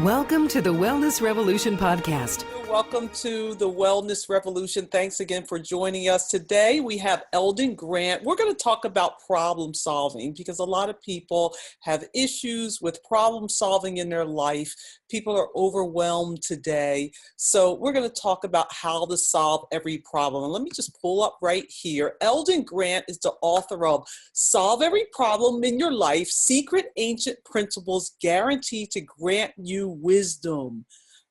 Welcome to the Wellness Revolution podcast. Welcome to the Wellness Revolution. Thanks again for joining us. Today we have Eldon Grant. We're going to talk about problem solving because a lot of people have issues with problem solving in their life. People are overwhelmed today. So we're going to talk about how to solve every problem. And let me just pull up right here. Eldon Grant is the author of Solve Every Problem in Your Life, Secret Ancient Principles Guaranteed to Grant You Wisdom.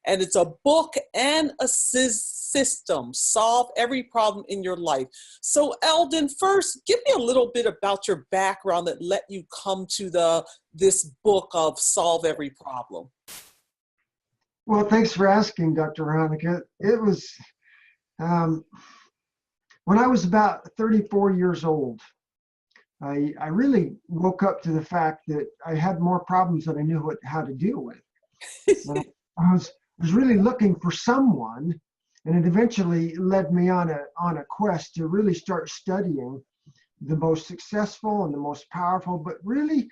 And it's a book and a system. Solve every problem in your life. So Eldon, first, give me a little bit about your background that let you come to this book of Solve Every Problem. Well, thanks for asking, Dr. Veronica. It was when I was about 34 years old, I really woke up to the fact that I had more problems than I knew how to deal with. I was really looking for someone, and it eventually led me on a quest to really start studying the most successful and the most powerful, but really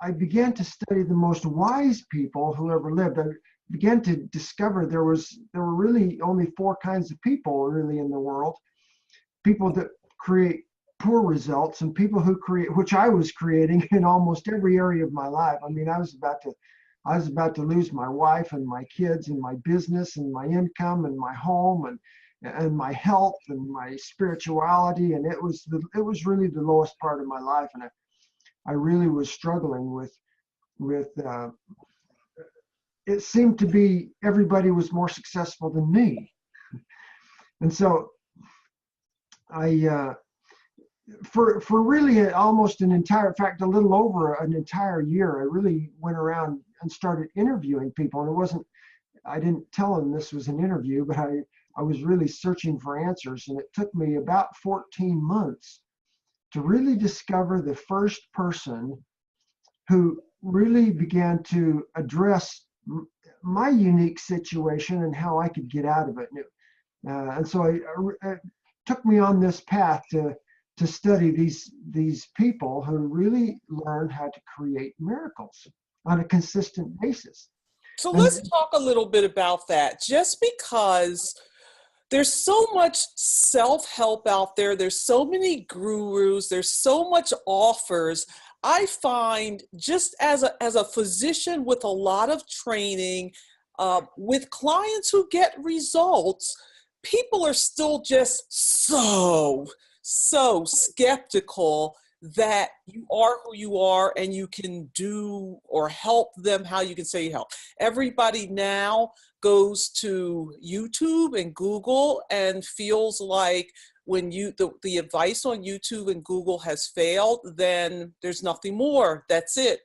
I began to study the most wise people who ever lived. I began to discover there were really only four kinds of people really in the world: people that create poor results and people who create, which I was creating in almost every area of my life. I mean, I was about to lose my wife and my kids and my business and my income and my home and my health and my spirituality, and it was really the lowest part of my life, and I really was struggling with it seemed to be everybody was more successful than me, and so I for really almost in fact a little over an entire year, I really went around and started interviewing people. And I didn't tell them this was an interview, but I was really searching for answers. And it took me about 14 months to really discover the first person who really began to address my unique situation and how I could get out of it. And so it took me on this path to study these people who really learned how to create miracles on a consistent basis. So let's talk a little bit about that. Just because there's so much self-help out there, there's so many gurus, there's so much offers. I find just as a physician with a lot of training, with clients who get results, people are still just so skeptical that you are who you are and you can do or help them how you can say you help. Everybody now goes to YouTube and Google and feels like when the advice on YouTube and Google has failed, then there's nothing more. That's it.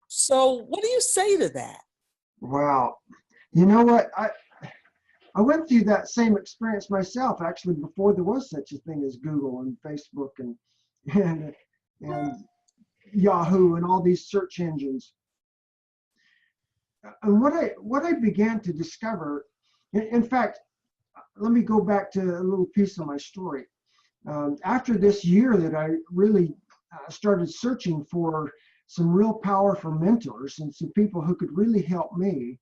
So what do you say to that? Wow. You know what? I went through that same experience myself, actually, before there was such a thing as Google and Facebook and Yahoo and all these search engines. And what I began to discover, in fact, let me go back to a little piece of my story. After this year that I really started searching for some real powerful mentors and some people who could really help me,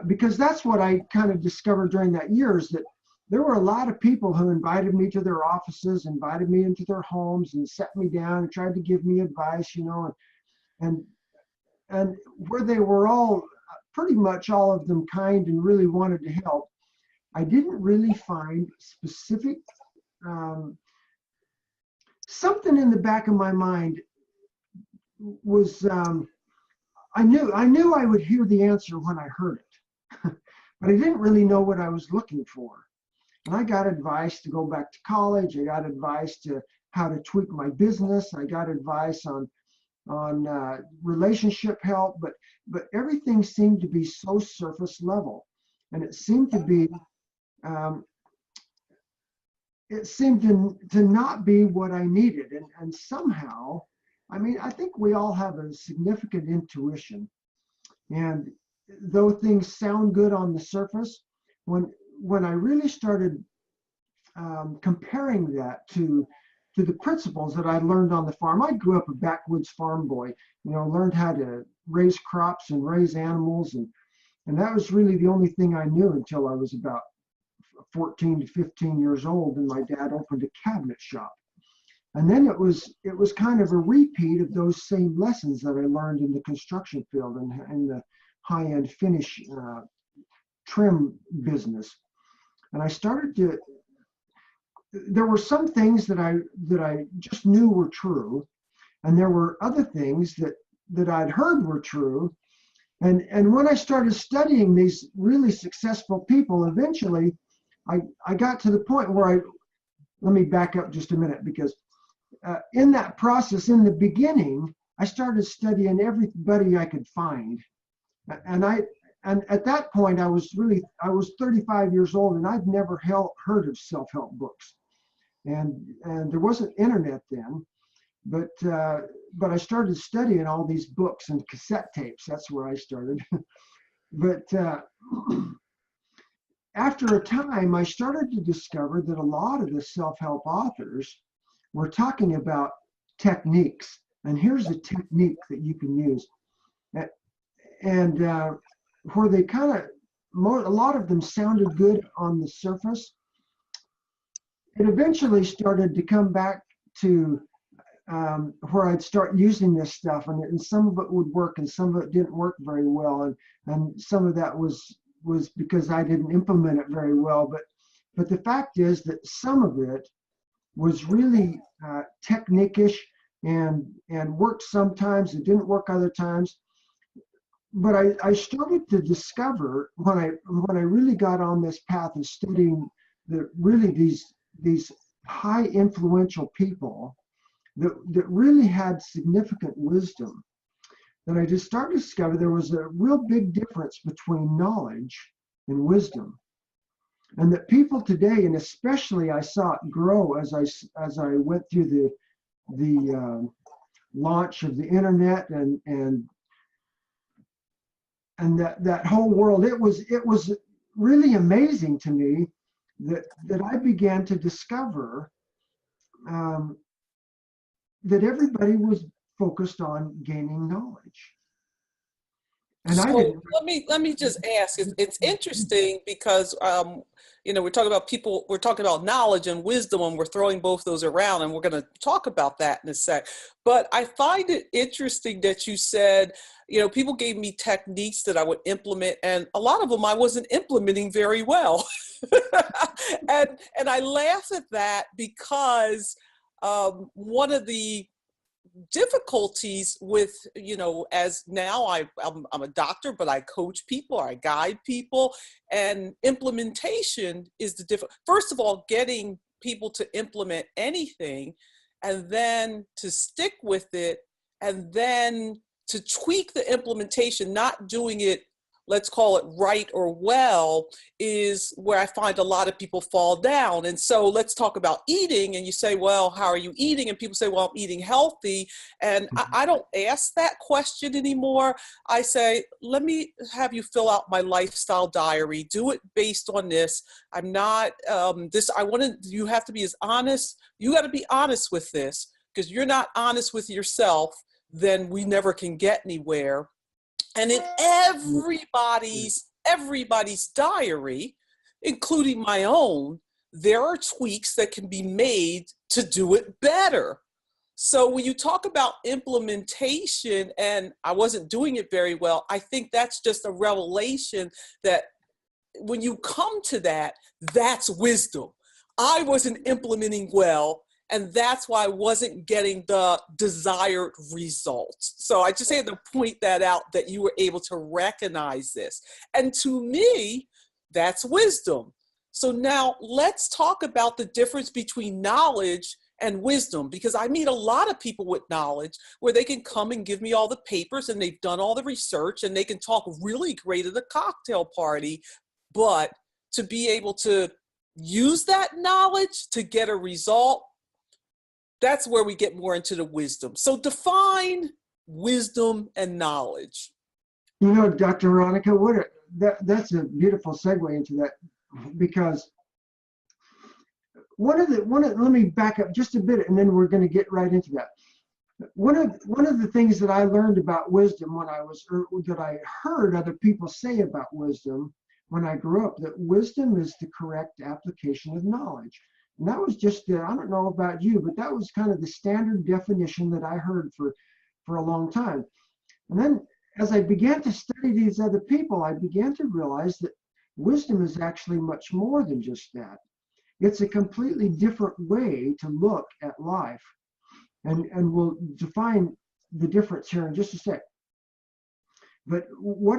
because that's what I kind of discovered during that year, is that there were a lot of people who invited me to their offices, invited me into their homes and sat me down and tried to give me advice, and where they were all, pretty much all of them, kind and really wanted to help. I didn't really find specific, something in the back of my mind was, I knew I would hear the answer when I heard it, but I didn't really know what I was looking for. And I got advice to go back to college. I got advice to how to tweak my business. I got advice on relationship help, but everything seemed to be so surface level, and it seemed to be, to not be what I needed. And somehow, I mean, I think we all have a significant intuition, and though things sound good on the surface, when I really started comparing that to to the principles that I learned on the farm. I grew up a backwoods farm boy, learned how to raise crops and raise animals. And that was really the only thing I knew until I was about 14 to 15 years old, and my dad opened a cabinet shop. And then it was kind of a repeat of those same lessons that I learned in the construction field and in the high-end finish trim business. And I started to, there were some things that I just knew were true, and there were other things that I'd heard were true. And when I started studying these really successful people, eventually I got to the point where let me back up just a minute, because in that process, in the beginning, I started studying everybody I could find. And at that point, I was 35 years old, and I'd never heard of self-help books. And there wasn't internet then, but I started studying all these books and cassette tapes. That's where I started. But after a time, I started to discover that a lot of the self-help authors were talking about techniques. And here's a technique that you can use. And where they a lot of them sounded good on the surface, it eventually started to come back to where I'd start using this stuff, and some of it would work and some of it didn't work very well, and some of that was because I didn't implement it very well. But the fact is that some of it was really technique-ish and worked sometimes, it didn't work other times. But I started to discover when I really got on this path of studying these high influential people that really had significant wisdom, that I just started to discover there was a real big difference between knowledge and wisdom. And that people today, and especially I saw it grow as I went through the launch of the internet and that whole world, it was really amazing to me that I began to discover that everybody was focused on gaining knowledge. And so I didn't. let me just ask. It's interesting because we're talking about knowledge and wisdom, and we're throwing both those around, and we're going to talk about that in a sec. But I find it interesting that you said, people gave me techniques that I would implement, and a lot of them I wasn't implementing very well. and I laugh at that because one of the difficulties with, as now I'm a doctor, but I coach people, I guide people, and implementation is first of all, getting people to implement anything, and then to stick with it, and then to tweak the implementation, not doing it, let's call it right or well, is where I find a lot of people fall down. And so let's talk about eating. And you say, well, how are you eating? And people say, well, I'm eating healthy. And I don't ask that question anymore. I say, let me have you fill out my lifestyle diary. Do it based on this. I'm not you have to be as honest. You got to be honest with this, because you're not honest with yourself, then we never can get anywhere. And in everybody's diary, including my own, there are tweaks that can be made to do it better. So when you talk about implementation, and I wasn't doing it very well, I think that's just a revelation that when you come to that, that's wisdom. I wasn't implementing well, and that's why I wasn't getting the desired results. So I just had to point that out, that you were able to recognize this. And to me, that's wisdom. So now let's talk about the difference between knowledge and wisdom, because I meet a lot of people with knowledge where they can come and give me all the papers and they've done all the research and they can talk really great at a cocktail party, but to be able to use that knowledge to get a result, that's where we get more into the wisdom. So define wisdom and knowledge. Dr. Veronica, that's a beautiful segue into that, because let me back up just a bit, and then we're going to get right into that. One of the things that I learned about wisdom that I heard other people say about wisdom when I grew up, that wisdom is the correct application of knowledge. And that was just, I don't know about you, but that was kind of the standard definition that I heard for a long time. And then as I began to study these other people, I began to realize that wisdom is actually much more than just that. It's a completely different way to look at life. And we'll define the difference here in just a sec. But what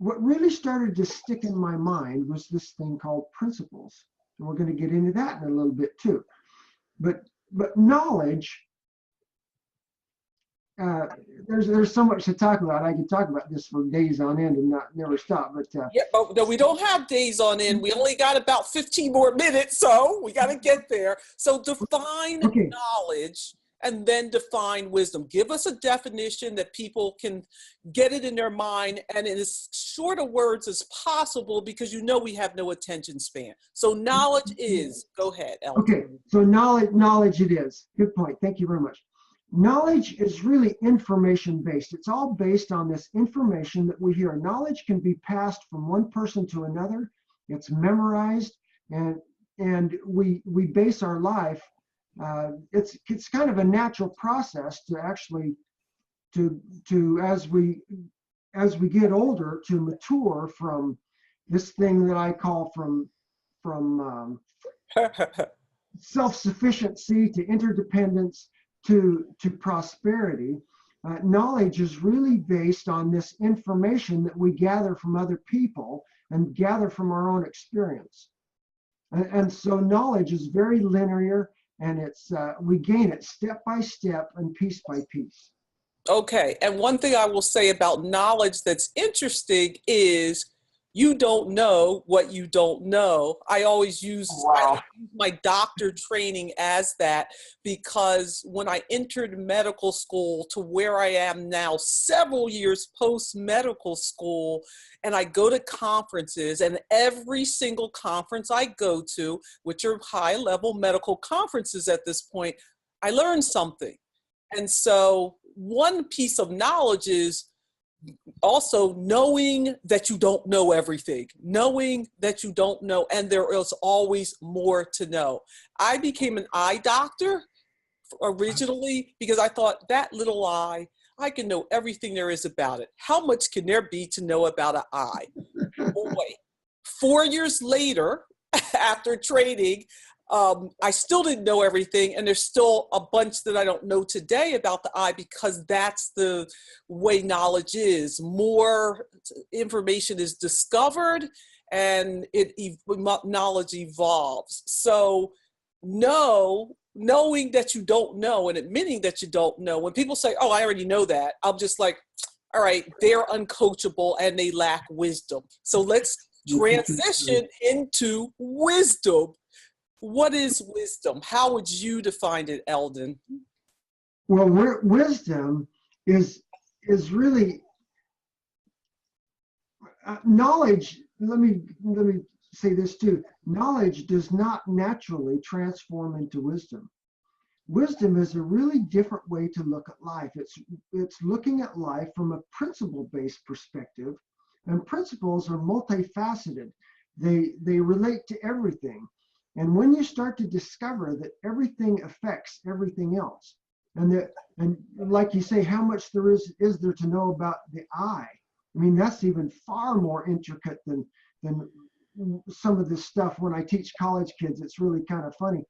really started to stick in my mind was this thing called principles. And we're going to get into that in a little bit too. But knowledge, there's so much to talk about. I could talk about this for days on end and never stop. But yeah, but no, we don't have days on end. We only got about 15 more minutes, so we got to get there. So define knowledge and then define wisdom. Give us a definition that people can get it in their mind and in as short of words as possible, because you know we have no attention span. So knowledge is, go ahead, Eldon. Okay, so knowledge it is. Good point. Thank you very much. Knowledge is really information based. It's all based on this information that we hear. Knowledge can be passed from one person to another. It's memorized, and we base our life. It's kind of a natural process to actually to as we get older, to mature from this thing that I call from self-sufficiency to interdependence to prosperity. Knowledge is really based on this information that we gather from other people and gather from our own experience. And so knowledge is very linear, and it's we gain it step by step and piece by piece. Okay, and one thing I will say about knowledge that's interesting is you don't know what you don't know. I always use, I use my doctor training as that, because when I entered medical school to where I am now, several years post medical school, and I go to conferences, and every single conference I go to, which are high level medical conferences at this point, I learn something. And so one piece of knowledge is also knowing that you don't know everything, knowing that you don't know, and there is always more to know. I became an eye doctor originally because I thought that little eye, I can know everything there is about it. How much can there be to know about an eye? Oh, wait. 4 years later, after training, I still didn't know everything, and there's still a bunch that I don't know today about the eye, because that's the way knowledge is. More information is discovered, and knowledge evolves. So knowing that you don't know and admitting that you don't know. When people say, oh, I already know that, I'm just like, all right, they're uncoachable and they lack wisdom. So let's transition into wisdom. What is wisdom? How would you define it, Eldon? Well, wisdom is really knowledge. Let me say this too. Knowledge does not naturally transform into wisdom. Wisdom is a really different way to look at life. It's looking at life from a principle-based perspective, and principles are multifaceted. They relate to everything. And when you start to discover that everything affects everything else, and like you say, how much there is there to know about the eye? I mean, that's even far more intricate than some of this stuff. When I teach college kids, it's really kind of funny,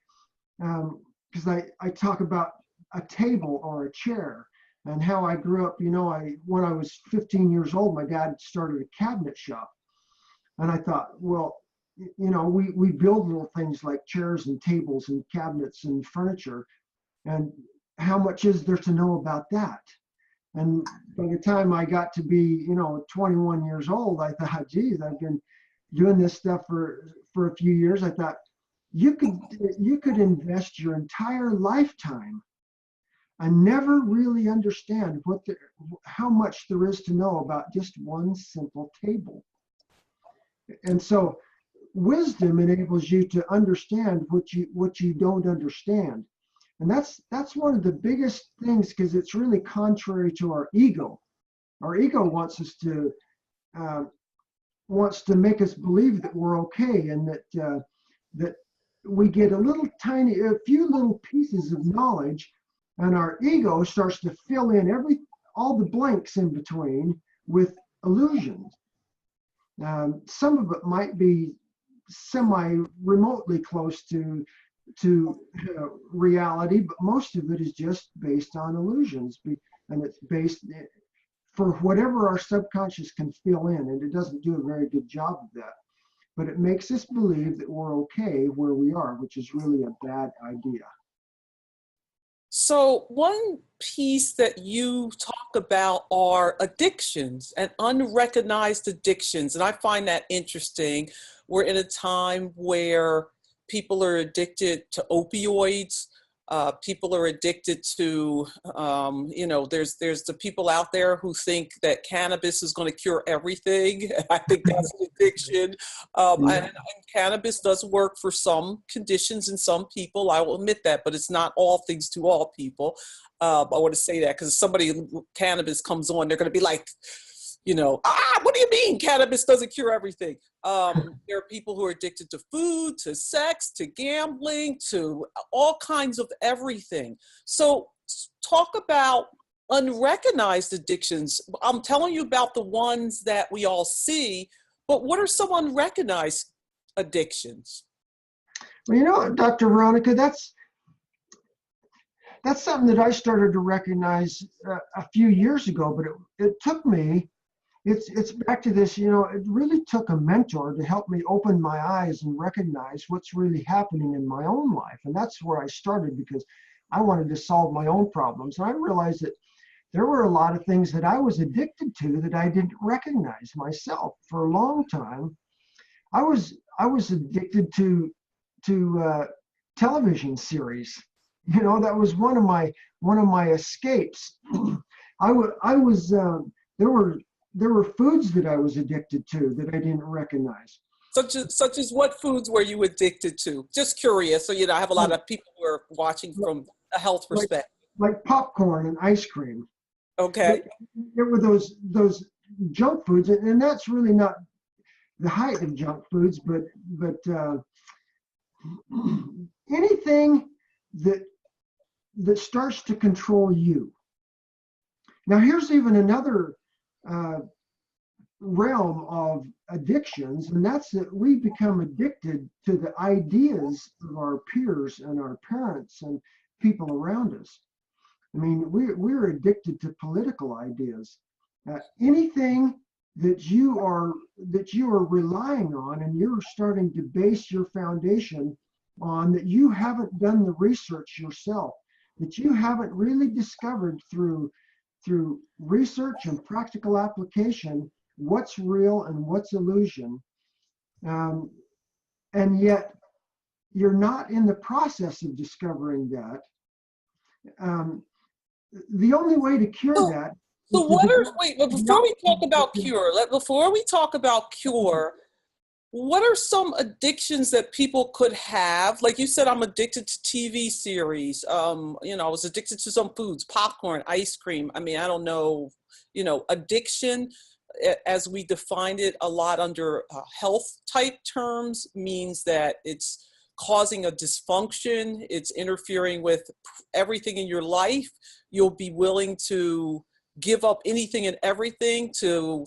because I talk about a table or a chair and how I grew up. You know, when I was 15 years old, my dad started a cabinet shop, and I thought, well, you know, we build little things like chairs and tables and cabinets and furniture, and how much is there to know about that? And by the time I got to be, 21 years old, I thought, geez, I've been doing this stuff for a few years. I thought you could invest your entire lifetime and never really understand how much there is to know about just one simple table. And so wisdom enables you to understand what you don't understand. And that's one of the biggest things, because it's really contrary to our ego. Our ego wants us to wants to make us believe that we're okay, and that we get a few little pieces of knowledge, and our ego starts to fill in all the blanks in between with illusions. Some of it might be semi-remotely close to reality, but most of it is just based on illusions, and it's based for whatever our subconscious can fill in, and it doesn't do a very good job of that. But it makes us believe that we're okay where we are, which is really a bad idea. So one piece that you talk about are addictions and unrecognized addictions. And I find that interesting. We're in a time where people are addicted to opioids. People are addicted to, there's the people out there who think that cannabis is going to cure everything. I think that's an addiction. And cannabis does work for some conditions in some people. I will admit that, but it's not all things to all people. I want to say that because somebody cannabis comes on, they're going to be like, what do you mean cannabis doesn't cure everything? There are people who are addicted to food, to sex, to gambling, to all kinds of everything. So talk about unrecognized addictions. I'm telling you about the ones that we all see, but what are some unrecognized addictions? Well, Dr. Veronica, that's something that I started to recognize a few years ago, but it took me. It's back to this, it really took a mentor to help me open my eyes and recognize what's really happening in my own life. And that's where I started, because I wanted to solve my own problems. And I realized that there were a lot of things that I was addicted to that I didn't recognize myself. For a long time, I was addicted to television series. That was one of my escapes. There were foods that I was addicted to that I didn't recognize. Such as what foods were you addicted to? Just curious. So, I have a lot of people who are watching from a health perspective. Like popcorn and ice cream. Okay. There were those junk foods, and that's really not the height of junk foods, but anything that starts to control you. Now, here's even another realm of addictions, and that's that we become addicted to the ideas of our peers and our parents and people around us. We're addicted to political ideas. Anything that you are relying on, and you're starting to base your foundation on, that you haven't done the research yourself, that you haven't really discovered through research and practical application what's real and what's illusion, and yet you're not in the process of discovering that. The only way to cure that. So before we talk about cure, what are some addictions that people could have? Like you said, I'm addicted to TV series. I was addicted to some foods, popcorn, ice cream. I don't know, addiction as we defined it a lot under health type terms means that it's causing a dysfunction. It's interfering with everything in your life. You'll be willing to give up anything and everything to,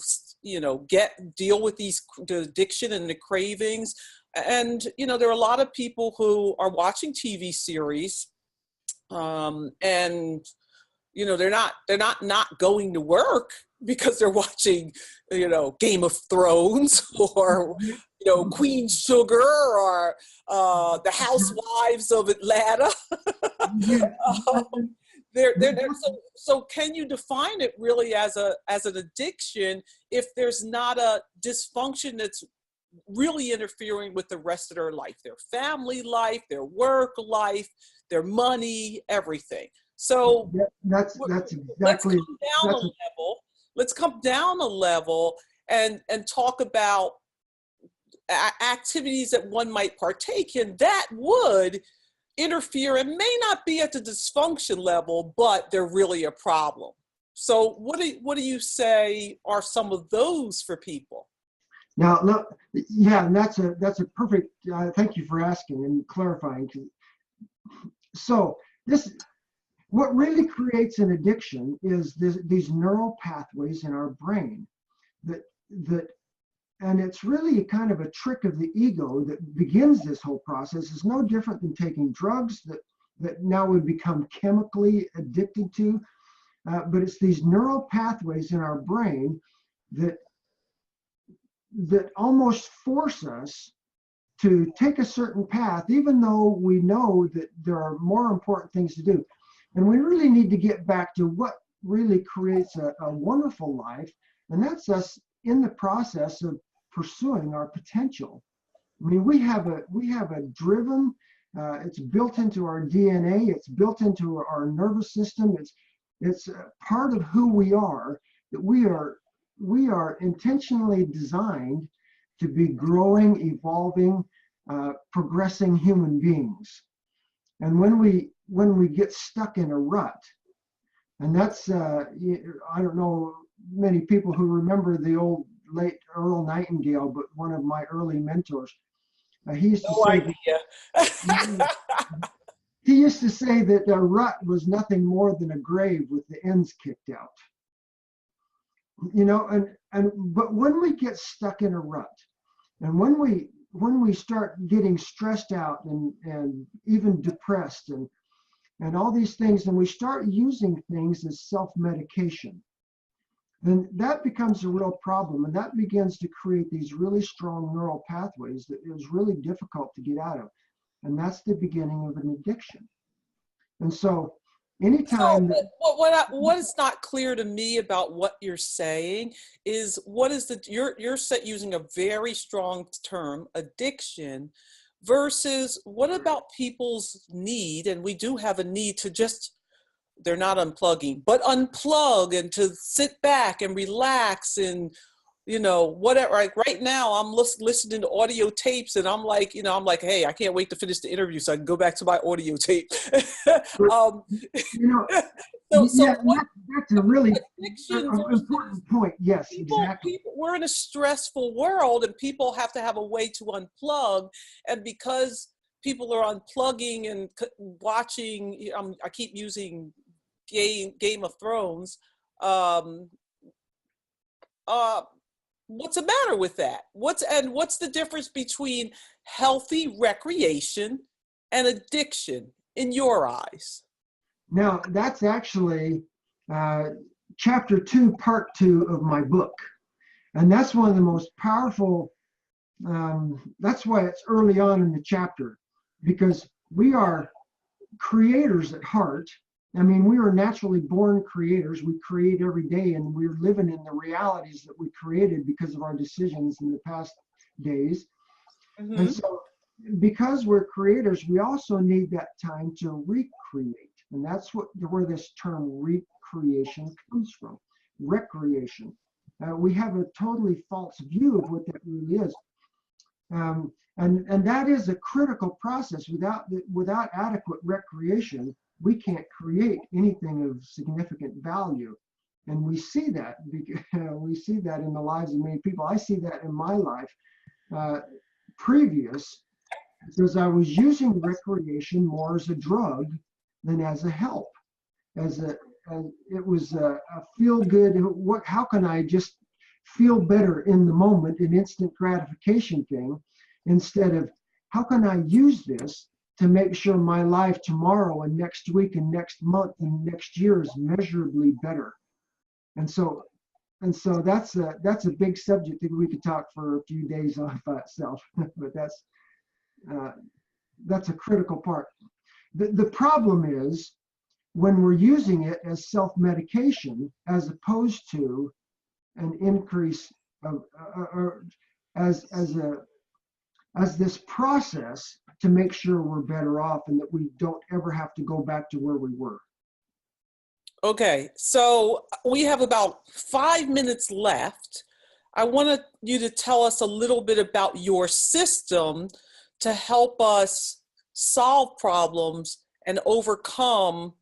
deal with the addiction and the cravings. And, there are a lot of people who are watching TV series, and, they're not going to work because they're watching, Game of Thrones or, Queen Sugar or the Housewives of Atlanta. So can you define it really as an addiction if there's not a dysfunction that's really interfering with the rest of their life, their family life, their work life, their money, everything? So that's exactly. Let's come down a level and talk about activities that one might partake in that would interfere and may not be at the dysfunction level, but they're really a problem. So what do you say are some of those for people? Now, look, yeah, and that's a perfect. Thank you for asking and clarifying. So what really creates an addiction is these neural pathways in our brain that and it's really kind of a trick of the ego that begins this whole process. It's no different than taking drugs that now we become chemically addicted to, but it's these neural pathways in our brain that almost force us to take a certain path, even though we know that there are more important things to do. And we really need to get back to what really creates a wonderful life, and that's us in the process of pursuing our potential. I mean, we have a driven, it's built into our DNA, it's built into our nervous system, it's part of who we are, that we are intentionally designed to be growing, evolving, progressing human beings. And when we get stuck in a rut, and that's I don't know many people who remember the old late Earl Nightingale, but one of my early mentors, he used to say that a rut was nothing more than a grave with the ends kicked out. You know, but when we get stuck in a rut, and when we start getting stressed out and even depressed and all these things, and we start using things as self-medication, then that becomes a real problem, and that begins to create these really strong neural pathways that is really difficult to get out of, and that's the beginning of an addiction. And so anytime what is not clear to me about what you're saying is you're using a very strong term, addiction, versus what about people's need, and we do have a need to just, they're not unplugging, but unplug and to sit back and relax and, you know, whatever. Like right now I'm listening to audio tapes and I'm like, hey, I can't wait to finish the interview so I can go back to my audio tape. That's a really important point. Yes, exactly. We're in a stressful world and people have to have a way to unplug. And because people are unplugging and watching, I keep using Game of Thrones. What's the matter with that? What's the difference between healthy recreation and addiction in your eyes? Now, that's actually chapter 2, part 2 of my book. And that's one of the most powerful, that's why it's early on in the chapter, because we are creators at heart. I mean, we are naturally born creators. We create every day, and we're living in the realities that we created because of our decisions in the past days. Mm-hmm. And so because we're creators, we also need that time to recreate. And that's where this term recreation comes from, recreation. We have a totally false view of what that really is. And that is a critical process. Without adequate recreation, we can't create anything of significant value. And we see that in the lives of many people. I see that in my life previous, because I was using recreation more as a drug than as a help. It was a feel good, how can I just feel better in the moment, an instant gratification thing, instead of how can I use this to make sure my life tomorrow and next week and next month and next year is measurably better. And so that's a big subject that we could talk for a few days on by itself, but that's a critical part. The problem is when we're using it as self-medication as opposed to an increase of as this process to make sure we're better off and that we don't ever have to go back to where we were. Okay, so we have about 5 minutes left. I wanted you to tell us a little bit about your system to help us solve problems and overcome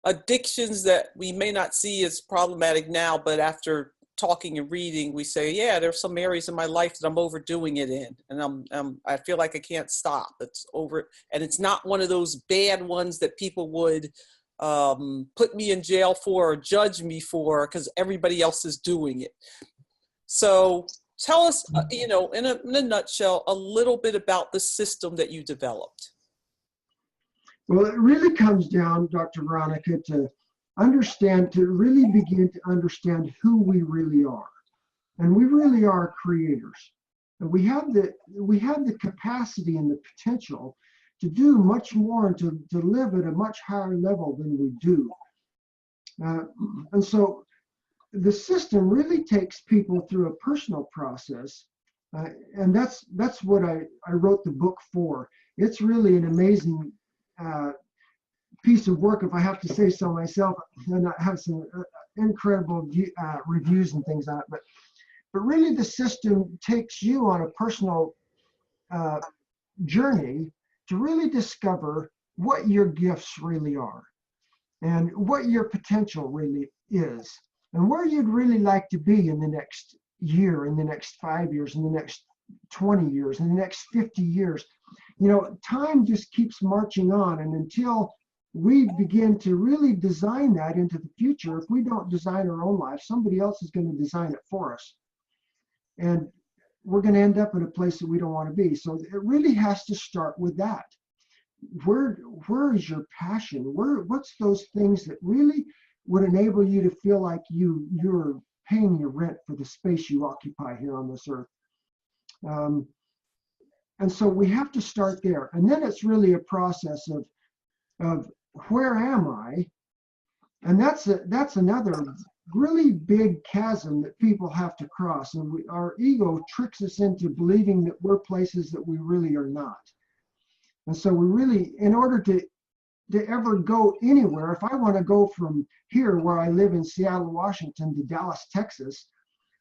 addictions that we may not see as problematic now, but after talking and reading, we say, yeah, there's some areas in my life that I'm overdoing it in, and I feel like I can't stop. It's over, and it's not one of those bad ones that people would put me in jail for or judge me for because everybody else is doing it. So tell us, in a nutshell, a little bit about the system that you developed. Well, it really comes down, Dr. Veronica, to really begin to understand who we really are. And we really are creators. And we have the capacity and the potential to do much more and to live at a much higher level than we do. And so the system really takes people through a personal process. And that's what I wrote the book for. It's really an amazing piece of work, if I have to say so myself, and I have some incredible reviews and things on it. But really, the system takes you on a personal journey to really discover what your gifts really are, and what your potential really is, and where you'd really like to be in the next year, in the next 5 years, in the next 20 years, in the next 50 years. Time just keeps marching on, and until we begin to really design that into the future, if we don't design our own life, somebody else is going to design it for us. And we're going to end up in a place that we don't want to be. So it really has to start with that. Where is your passion? What's those things that really would enable you to feel like you're paying your rent for the space you occupy here on this earth? And so we have to start there. And then it's really a process of where am I? And that's another really big chasm that people have to cross. And our ego tricks us into believing that we're places that we really are not. And so we really, in order to ever go anywhere, if I want to go from here where I live in Seattle, Washington, to Dallas, Texas,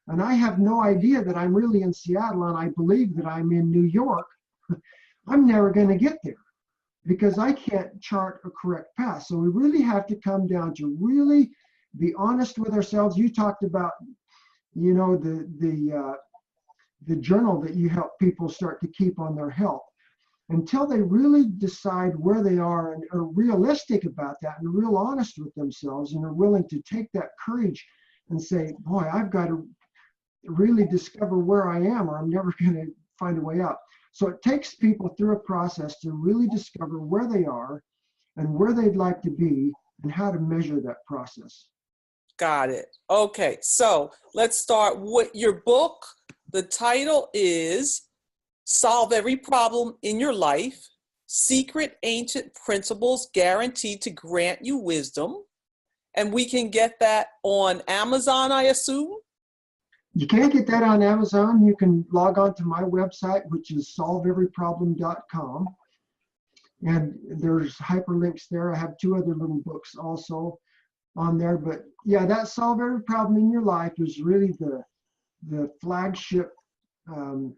and I have no idea that I'm really in Seattle and I believe that I'm in New York, I'm never going to get there because I can't chart a correct path. So we really have to come down to really be honest with ourselves. You talked about, the journal that you help people start to keep on their health. Until they really decide where they are and are realistic about that and real honest with themselves and are willing to take that courage and say, boy, I've got to really discover where I am or I'm never going to find a way out. So it takes people through a process to really discover where they are and where they'd like to be and how to measure that process. Got it. Okay, so let's start with your book. The title is Solve Every Problem in Your Life, Secret Ancient Principles Guaranteed to Grant You Wisdom. And we can get that on Amazon, I assume? You can't get that on Amazon. You can log on to my website, which is solveeveryproblem.com. And there's hyperlinks there. I have 2 other little books also on there. But yeah, that Solve Every Problem in Your Life is really the flagship. I'm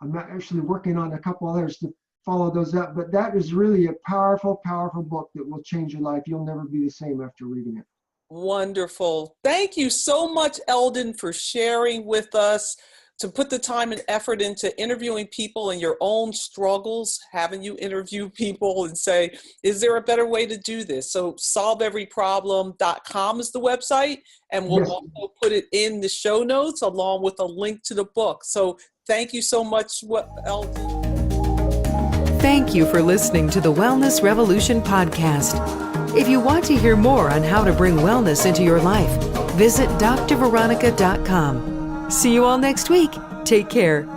not actually working on a couple others to follow those up, but that is really a powerful, powerful book that will change your life. You'll never be the same after reading it. Wonderful. Thank you so much, Eldon, for sharing with us, to put the time and effort into interviewing people and your own struggles, having you interview people and say, is there a better way to do this? So solveeveryproblem.com is the website, and we'll also put it in the show notes along with a link to the book. So thank you so much, Eldon. Thank you for listening to the Wellness Revolution podcast. If you want to hear more on how to bring wellness into your life, visit drveronica.com. See you all next week. Take care.